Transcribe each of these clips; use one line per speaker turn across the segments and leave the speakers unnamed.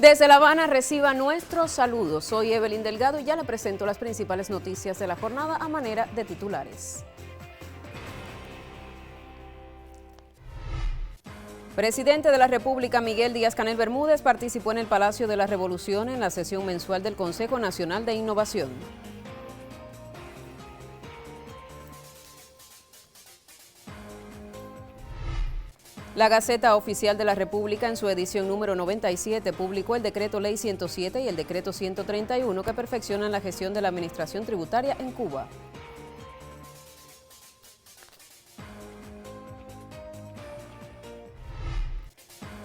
Desde La Habana reciba nuestros saludos. Soy Evelyn Delgado y ya le presento las principales noticias de la jornada a manera de titulares. Presidente de la República Miguel Díaz-Canel Bermúdez participó en el Palacio de la Revolución en la sesión mensual del Consejo Nacional de Innovación. La Gaceta Oficial de la República en su edición número 97 publicó el Decreto Ley 107 y el Decreto 131 que perfeccionan la gestión de la administración tributaria en Cuba.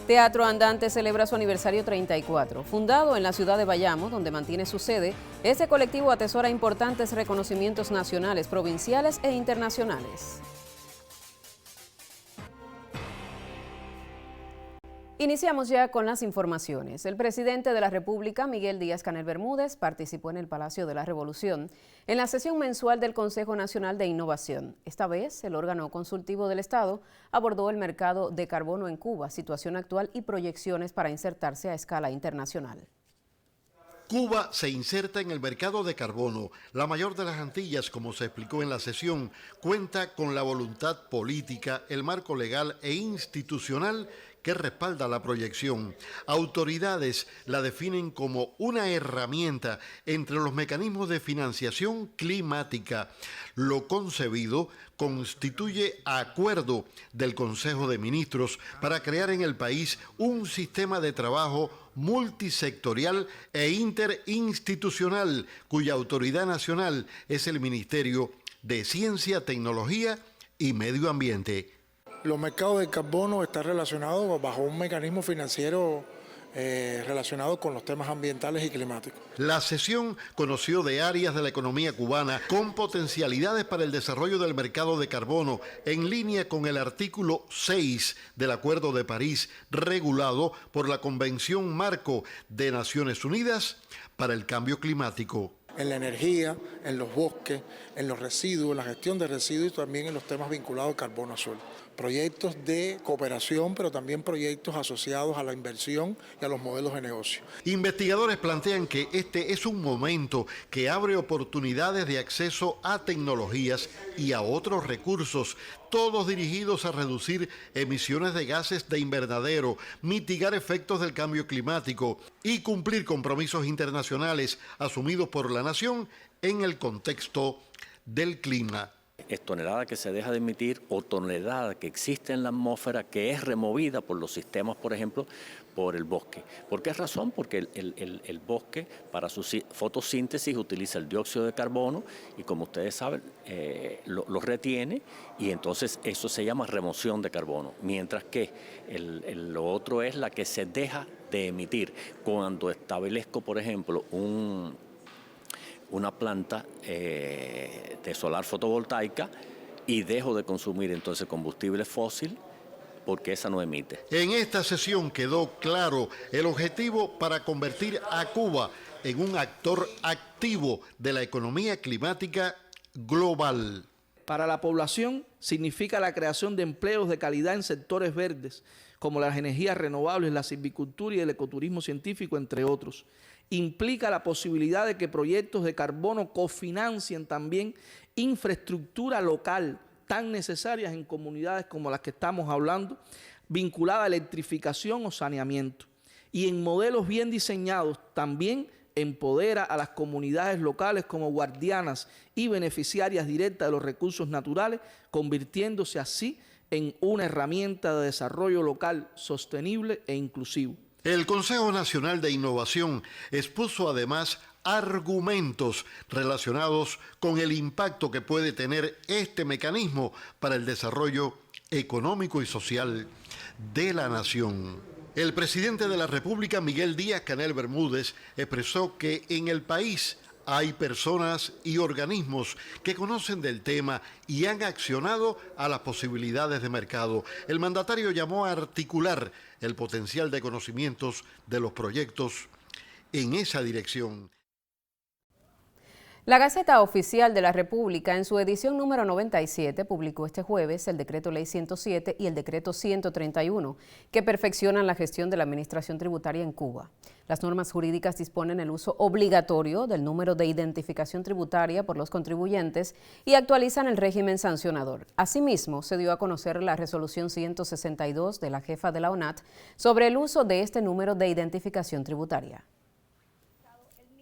Teatro Andante celebra su aniversario 34. Fundado en la ciudad de Bayamo, donde mantiene su sede, este colectivo atesora importantes reconocimientos nacionales, provinciales e internacionales. Iniciamos ya con las informaciones. El presidente de la República, Miguel Díaz-Canel Bermúdez, participó en el Palacio de la Revolución en la sesión mensual del Consejo Nacional de Innovación. Esta vez, el órgano consultivo del Estado abordó el mercado de carbono en Cuba, situación actual y proyecciones para insertarse a escala internacional.
Cuba se inserta en el mercado de carbono. La mayor de las Antillas, como se explicó en la sesión, cuenta con la voluntad política, el marco legal e institucional que respalda la proyección. Autoridades la definen como una herramienta entre los mecanismos de financiación climática. Lo concebido constituye acuerdo del Consejo de Ministros para crear en el país un sistema de trabajo multisectorial e interinstitucional, cuya autoridad nacional es el Ministerio de Ciencia, Tecnología y Medio Ambiente.
Los mercados de carbono están relacionados bajo un mecanismo financiero relacionado con los temas ambientales y climáticos.
La sesión conoció de áreas de la economía cubana con potencialidades para el desarrollo del mercado de carbono en línea con el artículo 6 del Acuerdo de París, regulado por la Convención Marco de Naciones Unidas para el Cambio Climático.
En la energía, en los bosques, en los residuos, en la gestión de residuos y también en los temas vinculados al carbono azul. Proyectos de cooperación, pero también proyectos asociados a la inversión y a los modelos de negocio.
Investigadores plantean que este es un momento que abre oportunidades de acceso a tecnologías y a otros recursos, todos dirigidos a reducir emisiones de gases de invernadero, mitigar efectos del cambio climático y cumplir compromisos internacionales asumidos por la nación en el contexto del clima.
Es tonelada que se deja de emitir o tonelada que existe en la atmósfera que es removida por los sistemas, por ejemplo, por el bosque. ¿Por qué razón? Porque el bosque para su fotosíntesis utiliza el dióxido de carbono y, como ustedes saben, lo retiene, y entonces eso se llama remoción de carbono. Mientras que lo otro es la que se deja de emitir. Cuando establezco, por ejemplo, una planta de solar fotovoltaica y dejo de consumir entonces combustible fósil, porque esa no emite.
En esta sesión quedó claro el objetivo para convertir a Cuba en un actor activo de la economía climática global.
Para la población significa la creación de empleos de calidad en sectores verdes, como las energías renovables, la silvicultura y el ecoturismo científico, entre otros. Implica la posibilidad de que proyectos de carbono cofinancien también infraestructura local tan necesarias en comunidades como las que estamos hablando, vinculada a electrificación o saneamiento. Y en modelos bien diseñados también empodera a las comunidades locales como guardianas y beneficiarias directas de los recursos naturales, convirtiéndose así en una herramienta de desarrollo local sostenible e inclusivo.
El Consejo Nacional de Innovación expuso además argumentos relacionados con el impacto que puede tener este mecanismo para el desarrollo económico y social de la nación. El presidente de la República, Miguel Díaz-Canel Bermúdez, expresó que en el país hay personas y organismos que conocen del tema y han accionado a las posibilidades de mercado. El mandatario llamó a articular el potencial de conocimientos de los proyectos en esa dirección.
La Gaceta Oficial de la República, en su edición número 97, publicó este jueves el Decreto Ley 107 y el Decreto 131, que perfeccionan la gestión de la administración tributaria en Cuba. Las normas jurídicas disponen el uso obligatorio del número de identificación tributaria por los contribuyentes y actualizan el régimen sancionador. Asimismo, se dio a conocer la resolución 162 de la jefa de la ONAT sobre el uso de este número de identificación tributaria.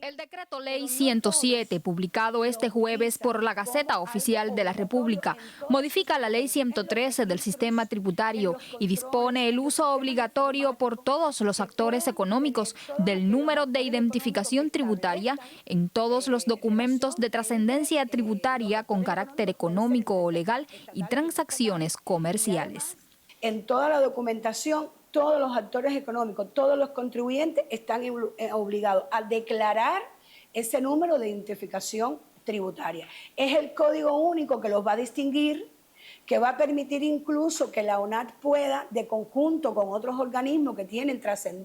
El Decreto Ley 107, publicado este jueves por la Gaceta Oficial de la República, modifica la Ley 113 del Sistema Tributario y dispone el uso obligatorio por todos los actores económicos del número de identificación tributaria en todos los documentos de trascendencia tributaria con carácter económico o legal y transacciones comerciales.
En toda la documentación, todos los actores económicos, todos los contribuyentes están obligados a declarar ese número de identificación tributaria. Es el código único que los va a distinguir, que va a permitir incluso que la ONAT pueda, de conjunto con otros organismos que tienen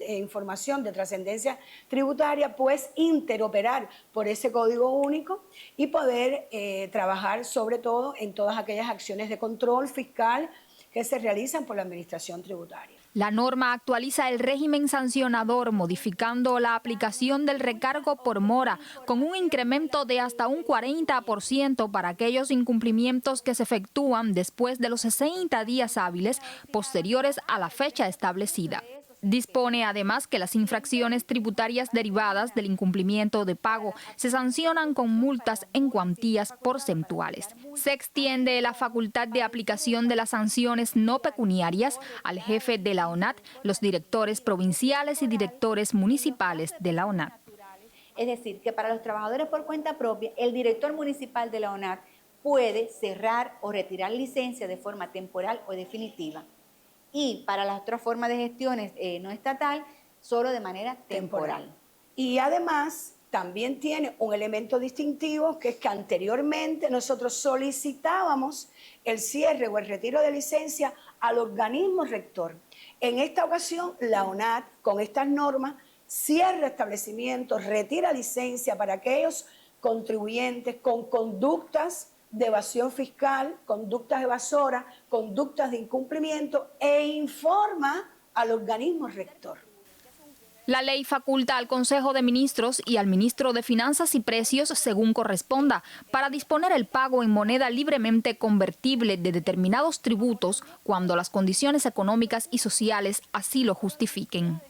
información de trascendencia tributaria, pues interoperar por ese código único y poder trabajar sobre todo en todas aquellas acciones de control fiscal que se realizan por la Administración Tributaria.
La norma actualiza el régimen sancionador, modificando la aplicación del recargo por mora, con un incremento de hasta un 40% para aquellos incumplimientos que se efectúan después de los 60 días hábiles posteriores a la fecha establecida. Dispone además que las infracciones tributarias derivadas del incumplimiento de pago se sancionan con multas en cuantías porcentuales. Se extiende la facultad de aplicación de las sanciones no pecuniarias al jefe de la ONAT, los directores provinciales y directores municipales de la ONAT.
Es decir, que para los trabajadores por cuenta propia, el director municipal de la ONAT puede cerrar o retirar licencia de forma temporal o definitiva. Y para las otras formas de gestiones no estatal, solo de manera temporal.
Y además también tiene un elemento distintivo, que es que anteriormente nosotros solicitábamos el cierre o el retiro de licencia al organismo rector. En esta ocasión, la ONAT, con estas normas, cierra establecimientos, retira licencia para aquellos contribuyentes con conductas de evasión fiscal, conductas evasoras, conductas de incumplimiento e informa al organismo rector.
La ley faculta al Consejo de Ministros y al Ministro de Finanzas y Precios, según corresponda, para disponer el pago en moneda libremente convertible de determinados tributos cuando las condiciones económicas y sociales así lo justifiquen.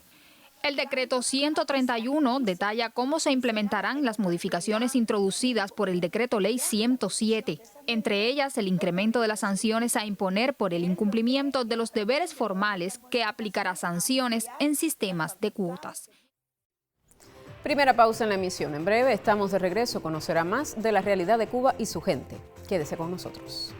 El decreto 131 detalla cómo se implementarán las modificaciones introducidas por el decreto ley 107, entre ellas el incremento de las sanciones a imponer por el incumplimiento de los deberes formales, que aplicará sanciones en sistemas de cuotas.
Primera pausa en la emisión. En breve estamos de regreso. Conocerá más de la realidad de Cuba y su gente. Quédese con nosotros.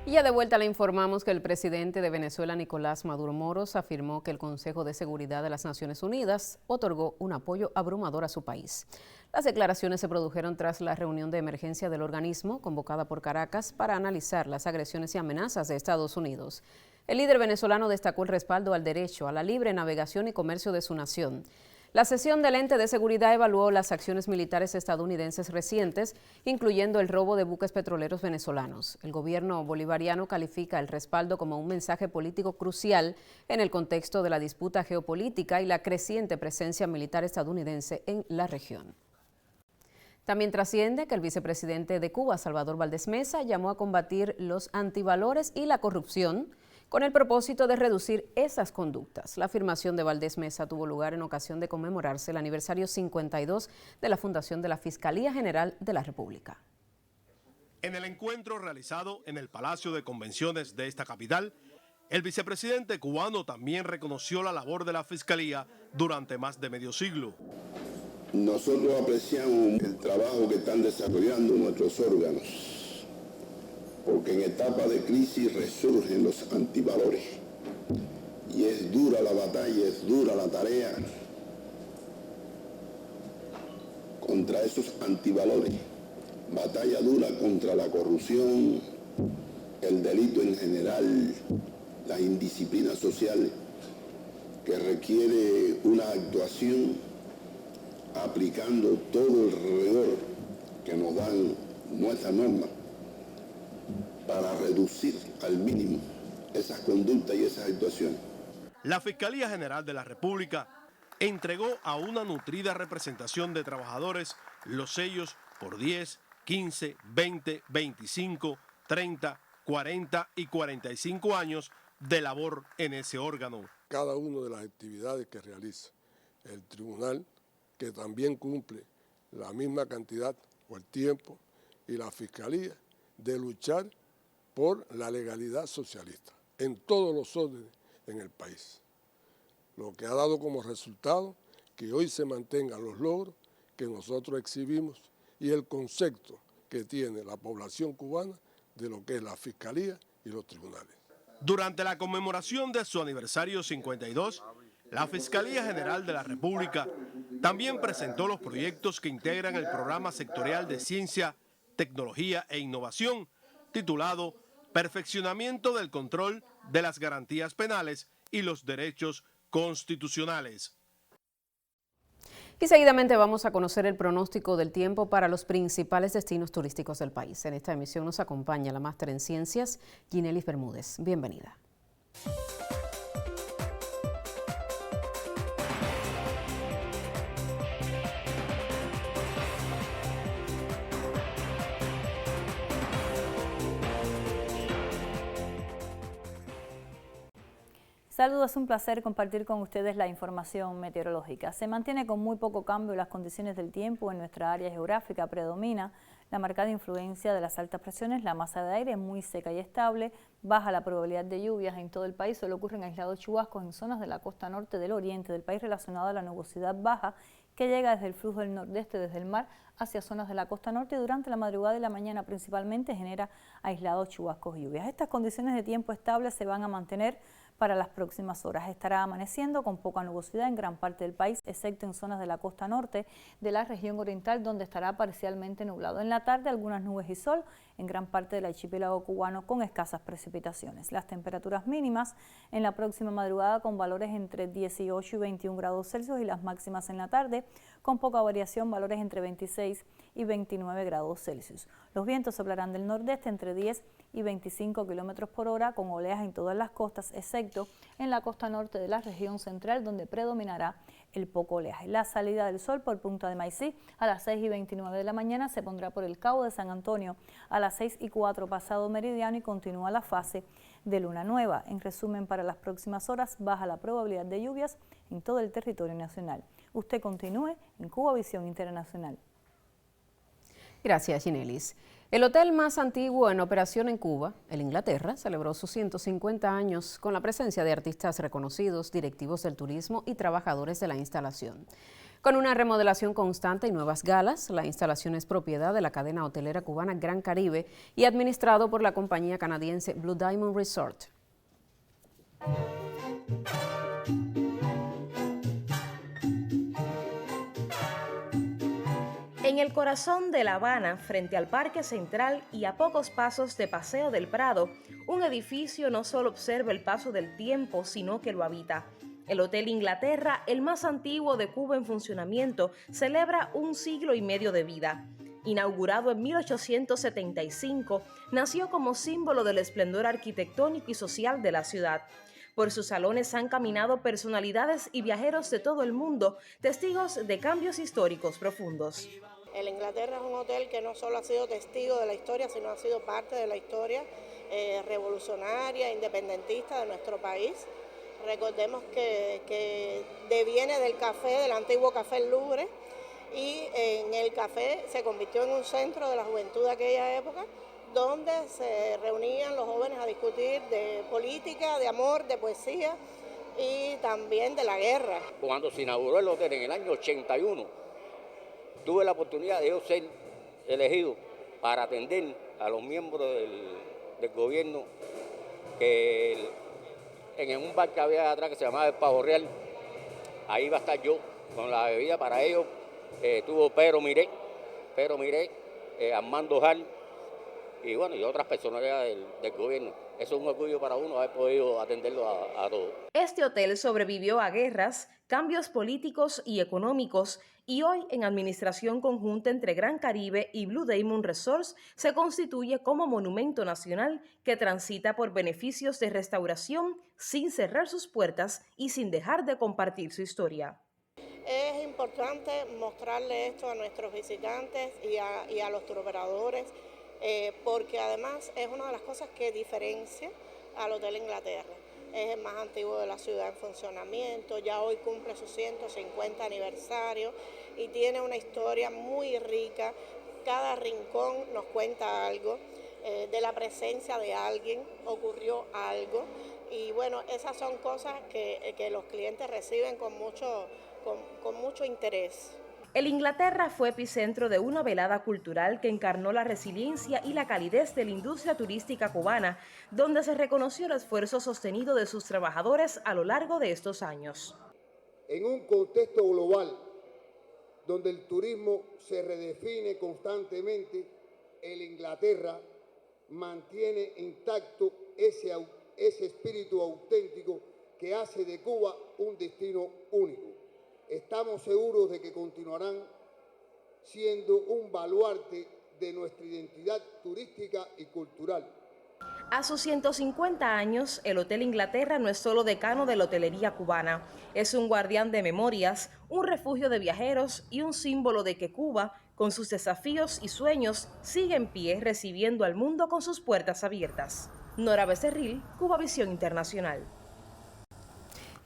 Y ya de vuelta le informamos que el presidente de Venezuela, Nicolás Maduro Moros, afirmó que el Consejo de Seguridad de las Naciones Unidas otorgó un apoyo abrumador a su país. Las declaraciones se produjeron tras la reunión de emergencia del organismo convocada por Caracas para analizar las agresiones y amenazas de Estados Unidos. El líder venezolano destacó el respaldo al derecho a la libre navegación y comercio de su nación. La sesión del ente de seguridad evaluó las acciones militares estadounidenses recientes, incluyendo el robo de buques petroleros venezolanos. El gobierno bolivariano califica el respaldo como un mensaje político crucial en el contexto de la disputa geopolítica y la creciente presencia militar estadounidense en la región. También trasciende que el vicepresidente de Cuba, Salvador Valdés Mesa, llamó a combatir los antivalores y la corrupción con el propósito de reducir esas conductas. La afirmación de Valdés Mesa tuvo lugar en ocasión de conmemorarse el aniversario 52 de la fundación de la Fiscalía General de la República.
En el encuentro realizado en el Palacio de Convenciones de esta capital, el vicepresidente cubano también reconoció la labor de la Fiscalía durante más de medio siglo.
Nosotros apreciamos el trabajo que están desarrollando nuestros órganos, porque en etapa de crisis resurgen los antivalores. Y es dura la batalla, es dura la tarea contra esos antivalores. Batalla dura contra la corrupción, el delito en general, la indisciplina social, que requiere una actuación aplicando todo el rigor que nos dan nuestras normas para reducir al mínimo esas conductas y esas actuaciones.
La Fiscalía General de la República entregó a una nutrida representación de trabajadores los sellos por 10, 15, 20, 25, 30, 40 y 45 años de labor en ese órgano.
Cada una de las actividades que realiza el tribunal, que también cumple la misma cantidad o el tiempo, y la Fiscalía, de luchar por la legalidad socialista en todos los órdenes en el país. Lo que ha dado como resultado que hoy se mantengan los logros que nosotros exhibimos y el concepto que tiene la población cubana de lo que es la Fiscalía y los tribunales.
Durante la conmemoración de su aniversario 52, la Fiscalía General de la República también presentó los proyectos que integran el programa sectorial de Ciencia, Tecnología e Innovación, titulado Perfeccionamiento del control de las garantías penales y los derechos constitucionales.
Y seguidamente vamos a conocer el pronóstico del tiempo para los principales destinos turísticos del país. En esta emisión nos acompaña la máster en ciencias, Ginelis Bermúdez. Bienvenida.
Saludos, es un placer compartir con ustedes la información meteorológica. Se mantiene con muy poco cambio las condiciones del tiempo en nuestra área geográfica. Predomina la marcada influencia de las altas presiones, la masa de aire es muy seca y estable, baja la probabilidad de lluvias en todo el país, solo ocurren aislados chubascos en zonas de la costa norte del oriente del país relacionado a la nubosidad baja que llega desde el flujo del nordeste, desde el mar, hacia zonas de la costa norte y durante la madrugada y la mañana principalmente genera aislados chubascos y lluvias. Estas condiciones de tiempo estable se van a mantener para las próximas horas. Estará amaneciendo con poca nubosidad en gran parte del país, excepto en zonas de la costa norte de la región oriental, donde estará parcialmente nublado. En la tarde, algunas nubes y sol en gran parte del archipiélago cubano con escasas precipitaciones. Las temperaturas mínimas en la próxima madrugada con valores entre 18 y 21 grados Celsius y las máximas en la tarde con poca variación, valores entre 26 y 29 grados Celsius. Los vientos soplarán del nordeste entre 10 y 25 kilómetros por hora con oleaje en todas las costas, excepto en la costa norte de la región central, donde predominará el poco oleaje. La salida del sol por Punta de Maicí a las 6 y 29 de la mañana se pondrá por el Cabo de San Antonio a las 6 y 4 pasado meridiano y continúa la fase de luna nueva. En resumen, para las próximas horas baja la probabilidad de lluvias en todo el territorio nacional. Usted continúe en Cuba Visión Internacional.
Gracias, Ginelis. El hotel más antiguo en operación en Cuba, el Inglaterra, celebró sus 150 años con la presencia de artistas reconocidos, directivos del turismo y trabajadores de la instalación. Con una remodelación constante y nuevas galas, la instalación es propiedad de la cadena hotelera cubana Gran Caribe y administrado por la compañía canadiense Blue Diamond Resort.
En el corazón de La Habana, frente al Parque Central y a pocos pasos de Paseo del Prado, un edificio no solo observa el paso del tiempo, sino que lo habita. El Hotel Inglaterra, el más antiguo de Cuba en funcionamiento, celebra un siglo y medio de vida. Inaugurado en 1875, nació como símbolo del esplendor arquitectónico y social de la ciudad. Por sus salones han caminado personalidades y viajeros de todo el mundo, testigos de cambios históricos profundos.
El Inglaterra es un hotel que no solo ha sido testigo de la historia, sino ha sido parte de la historia revolucionaria, independentista de nuestro país. Recordemos que deviene del café, del antiguo Café El Louvre, y en el café se convirtió en un centro de la juventud de aquella época, donde se reunían los jóvenes a discutir de política, de amor, de poesía y también de la guerra.
Cuando se inauguró el hotel en el año 81, tuve la oportunidad de yo ser elegido para atender a los miembros del gobierno, que en un bar que había atrás que se llamaba El Pavo Real, ahí iba a estar yo con la bebida para ellos. Tuvo Pedro Miré, Armando Jal y bueno, y otras personalidades del gobierno. Eso es un orgullo para uno haber podido atenderlo a todos.
Este hotel sobrevivió a guerras, cambios políticos y económicos, y hoy en administración conjunta entre Gran Caribe y Blue Diamond Resorts se constituye como monumento nacional que transita por beneficios de restauración sin cerrar sus puertas y sin dejar de compartir su historia.
Es importante mostrarle esto a nuestros visitantes y a los turoperadores, porque además es una de las cosas que diferencia al Hotel Inglaterra. Es el más antiguo de la ciudad en funcionamiento, ya hoy cumple su 150 aniversario y tiene una historia muy rica. Cada rincón nos cuenta algo, de la presencia de alguien, ocurrió algo, y bueno, esas son cosas que los clientes reciben con mucho interés.
El Inglaterra fue epicentro de una velada cultural que encarnó la resiliencia y la calidez de la industria turística cubana, donde se reconoció el esfuerzo sostenido de sus trabajadores a lo largo de estos años.
En un contexto global donde el turismo se redefine constantemente, el Inglaterra mantiene intacto ese espíritu auténtico que hace de Cuba un destino único. Estamos seguros de que continuarán siendo un baluarte de nuestra identidad turística y cultural.
A sus 150 años, el Hotel Inglaterra no es solo decano de la hotelería cubana, es un guardián de memorias, un refugio de viajeros y un símbolo de que Cuba, con sus desafíos y sueños, sigue en pie recibiendo al mundo con sus puertas abiertas. Nora Becerril, Cubavisión Internacional.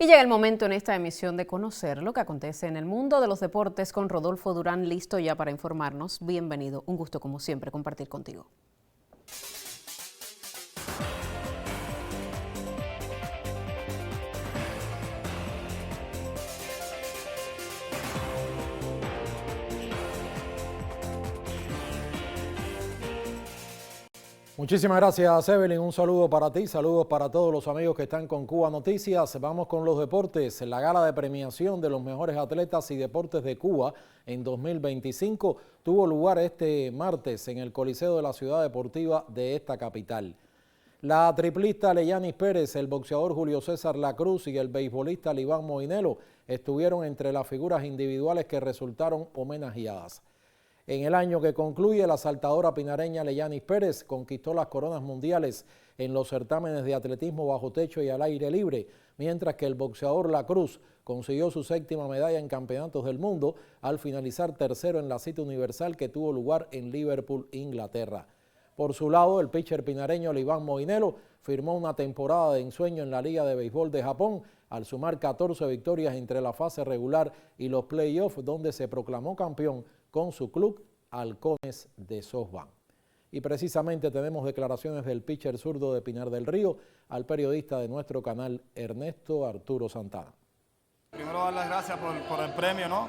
Y llega el momento en esta emisión de conocer lo que acontece en el mundo de los deportes con Rodolfo Durán, listo ya para informarnos. Bienvenido, un gusto como siempre compartir contigo.
Muchísimas gracias, Evelyn. Un saludo para ti, saludos para todos los amigos que están con Cuba Noticias. Vamos con los deportes. La gala de premiación de los mejores atletas y deportes de Cuba en 2025 tuvo lugar este martes en el Coliseo de la Ciudad Deportiva de esta capital. La triplista Leyanis Pérez, el boxeador Julio César Lacruz y el beisbolista Liván Moinelo estuvieron entre las figuras individuales que resultaron homenajeadas. En el año que concluye, la saltadora pinareña Leyanis Pérez conquistó las coronas mundiales en los certámenes de atletismo bajo techo y al aire libre, mientras que el boxeador Lacruz consiguió su 7ª medalla en campeonatos del mundo al finalizar tercero en la cita universal que tuvo lugar en Liverpool, Inglaterra. Por su lado, el pitcher pinareño Liván Moinelo firmó una temporada de ensueño en la Liga de Béisbol de Japón al sumar 14 victorias entre la fase regular y los playoffs, donde se proclamó campeón con su club Halcones de SoftBank. Y precisamente tenemos declaraciones del pitcher zurdo de Pinar del Río al periodista de nuestro canal, Ernesto Arturo Santana.
Primero dar las gracias por el premio, ¿no?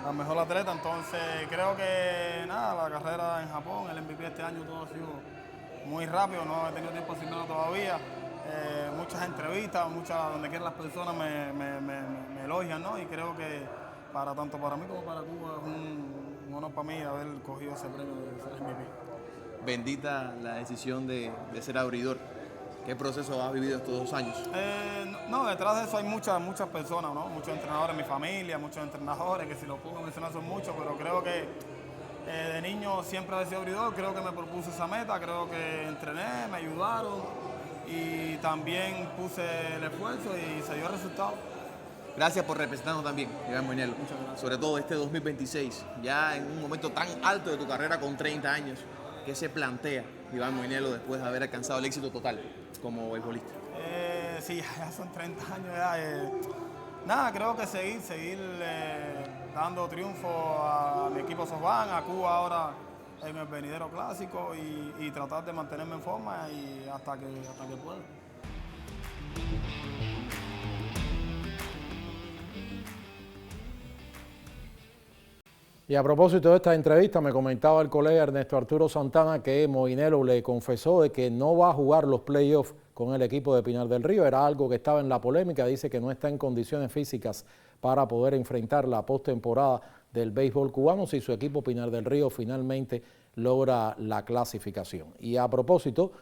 Al mejor atleta. Entonces creo que nada, la carrera en Japón, el MVP este año, todo ha sido muy rápido, no he tenido tiempo de hacerlo todavía. Muchas entrevistas, donde quiera las personas me elogian, ¿no? Y creo que tanto para mí como para Cuba es un honor para mí haber cogido ese premio de ser MVP.
Bendita la decisión de ser abridor. ¿Qué proceso has vivido estos 2 años?
No, detrás de eso hay muchas personas, ¿no? Muchos entrenadores en mi familia, muchos entrenadores, que si los puedo mencionar son muchos, pero creo que de niño siempre he sido abridor, creo que me propuse esa meta, creo que entrené, me ayudaron y también puse el esfuerzo y se dio el resultado.
Gracias por representarnos también, Liván Moinelo. Muchas gracias. Sobre todo este 2026, ya en un momento tan alto de tu carrera con 30 años. ¿Qué se plantea Iván Moinelo después de haber alcanzado el éxito total como beisbolista?
Sí, ya son 30 años ya. Nada, creo que seguir dando triunfo a mi equipo Sosban, a Cuba ahora en el venidero clásico y tratar de mantenerme en forma y hasta que pueda.
Y a propósito de esta entrevista, me comentaba el colega Ernesto Arturo Santana que Moinelo le confesó de que no va a jugar los playoffs con el equipo de Pinar del Río. Era algo que estaba en la polémica. Dice que no está en condiciones físicas para poder enfrentar la postemporada del béisbol cubano si su equipo Pinar del Río finalmente logra la clasificación. Y a propósito,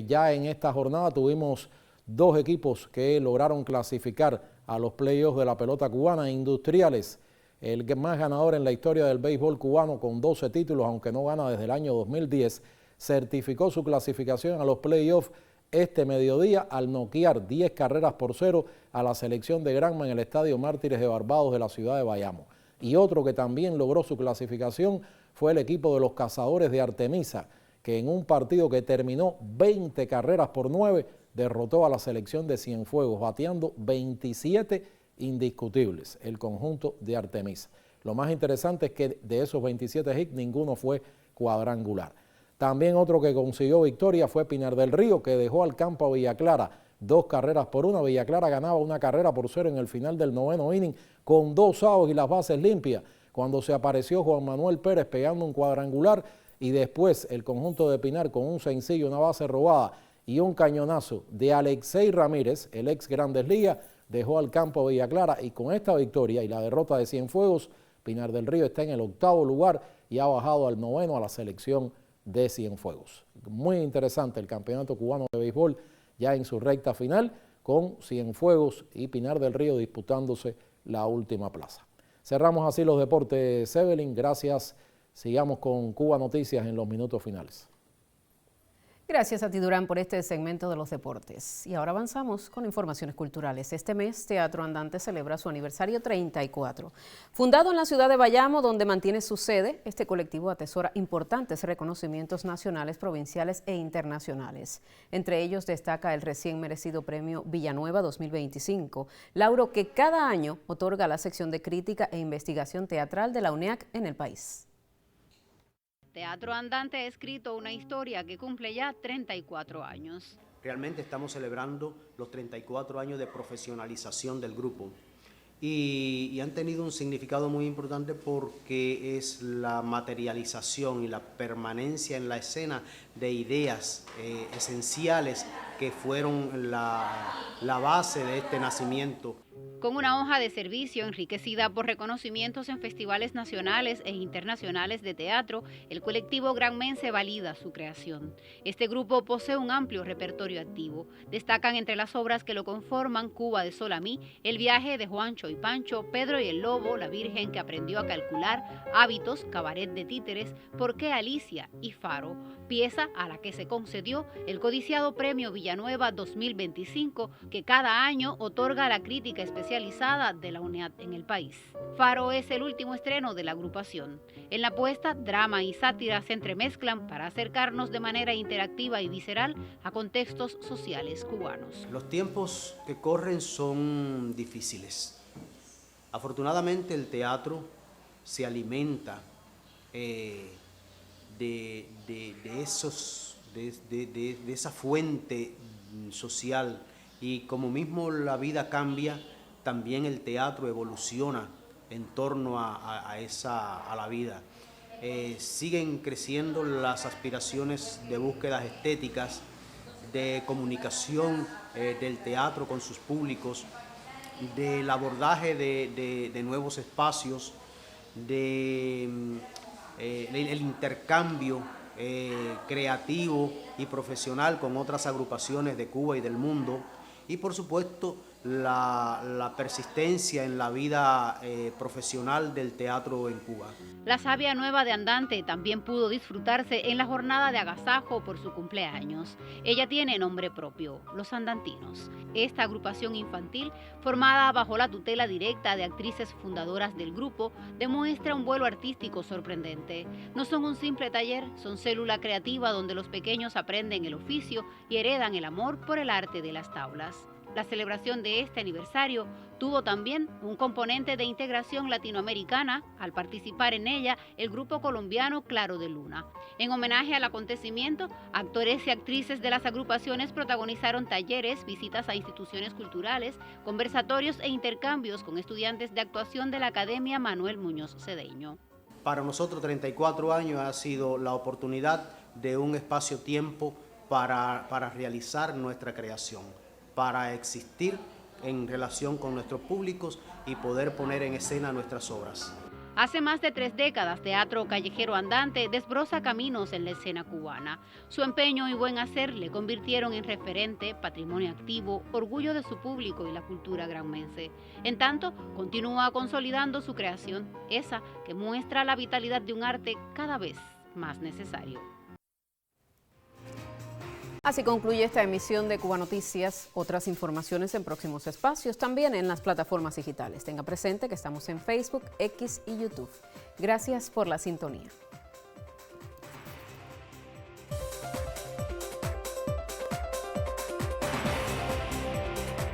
ya en esta jornada tuvimos dos equipos que lograron clasificar a los playoffs de la pelota cubana, Industriales, el más ganador en la historia del béisbol cubano con 12 títulos, aunque no gana desde el año 2010, certificó su clasificación a los playoffs este mediodía al noquear 10 carreras por 0 a la selección de Granma en el Estadio Mártires de Barbados de la ciudad de Bayamo. Y otro que también logró su clasificación fue el equipo de los Cazadores de Artemisa, que en un partido que terminó 20 carreras por 9 derrotó a la selección de Cienfuegos, bateando 27 indiscutibles, el conjunto de Artemisa. Lo más interesante es que de esos 27 hits, ninguno fue cuadrangular. También otro que consiguió victoria fue Pinar del Río, que dejó al campo a Villa Clara 2 carreras por 1. Villa Clara ganaba 1 carrera por 0 en el final del 9º inning, con 2 outs y las bases limpias, cuando se apareció Juan Manuel Pérez pegando un cuadrangular, y después el conjunto de Pinar con un sencillo, una base robada y un cañonazo de Alexei Ramírez, el ex Grandes Ligas, dejó al campo Villa Clara. Y con esta victoria y la derrota de Cienfuegos, Pinar del Río está en el 8º lugar y ha bajado al 9º a la selección de Cienfuegos. Muy interesante el campeonato cubano de béisbol ya en su recta final, con Cienfuegos y Pinar del Río disputándose la última plaza. Cerramos así los deportes, Evelyn. Gracias. Sigamos con Cuba Noticias en los minutos finales.
Gracias a ti, Durán, por este segmento de los deportes. Y ahora avanzamos con informaciones culturales. Este mes, Teatro Andante celebra su aniversario 34. Fundado en la ciudad de Bayamo, donde mantiene su sede, este colectivo atesora importantes reconocimientos nacionales, provinciales e internacionales. Entre ellos destaca el recién merecido Premio Villanueva 2025, lauro que cada año otorga la sección de crítica e investigación teatral de la UNEAC en el país.
Teatro Andante ha escrito una historia que cumple ya 34 años.
Realmente estamos celebrando los 34 años de profesionalización del grupo y han tenido un significado muy importante porque es la materialización y la permanencia en la escena de ideas esenciales que fueron la base de este nacimiento.
Con una hoja de servicio enriquecida por reconocimientos en festivales nacionales e internacionales de teatro, el colectivo granmense valida su creación. Este grupo posee un amplio repertorio activo. Destacan entre las obras que lo conforman Cuba de Solamí, El viaje de Juancho y Pancho, Pedro y el Lobo, La Virgen que aprendió a calcular, Hábitos, Cabaret de Títeres, ¿Por qué Alicia? Y Faro, pieza a la que se concedió el codiciado Premio Villanueva 2025, que cada año otorga la crítica especializada de la UNEAD en el país. Faro es el último estreno de la agrupación. En la puesta, drama y sátira se entremezclan para acercarnos de manera interactiva y visceral a contextos sociales cubanos.
Los tiempos que corren son difíciles. Afortunadamente el teatro se alimenta de esa fuente social, y como mismo la vida cambia, también el teatro evoluciona en torno a la vida. Siguen creciendo las aspiraciones de búsquedas estéticas, de comunicación del teatro con sus públicos, del abordaje de nuevos espacios, el intercambio creativo y profesional con otras agrupaciones de Cuba y del mundo, y por supuesto la persistencia en la vida profesional del teatro en Cuba.
La savia nueva de Andante también pudo disfrutarse en la jornada de agasajo por su cumpleaños. Ella tiene nombre propio, Los Andantinos. Esta agrupación infantil, formada bajo la tutela directa de actrices fundadoras del grupo, demuestra un vuelo artístico sorprendente. No son un simple taller, son célula creativa donde los pequeños aprenden el oficio y heredan el amor por el arte de las tablas. La celebración de este aniversario tuvo también un componente de integración latinoamericana al participar en ella el grupo colombiano Claro de Luna. En homenaje al acontecimiento, actores y actrices de las agrupaciones protagonizaron talleres, visitas a instituciones culturales, conversatorios e intercambios con estudiantes de actuación de la Academia Manuel Muñoz Cedeño.
Para nosotros 34 años ha sido la oportunidad de un espacio-tiempo para realizar nuestra creación, para existir en relación con nuestros públicos y poder poner en escena nuestras obras.
Hace más de 3 décadas, Teatro Callejero Andante desbroza caminos en la escena cubana. Su empeño y buen hacer le convirtieron en referente, patrimonio activo, orgullo de su público y la cultura granmense. En tanto, continúa consolidando su creación, esa que muestra la vitalidad de un arte cada vez más necesario.
Así concluye esta emisión de Cuba Noticias. Otras informaciones en próximos espacios, también en las plataformas digitales. Tenga presente que estamos en Facebook, X y YouTube. Gracias por la sintonía.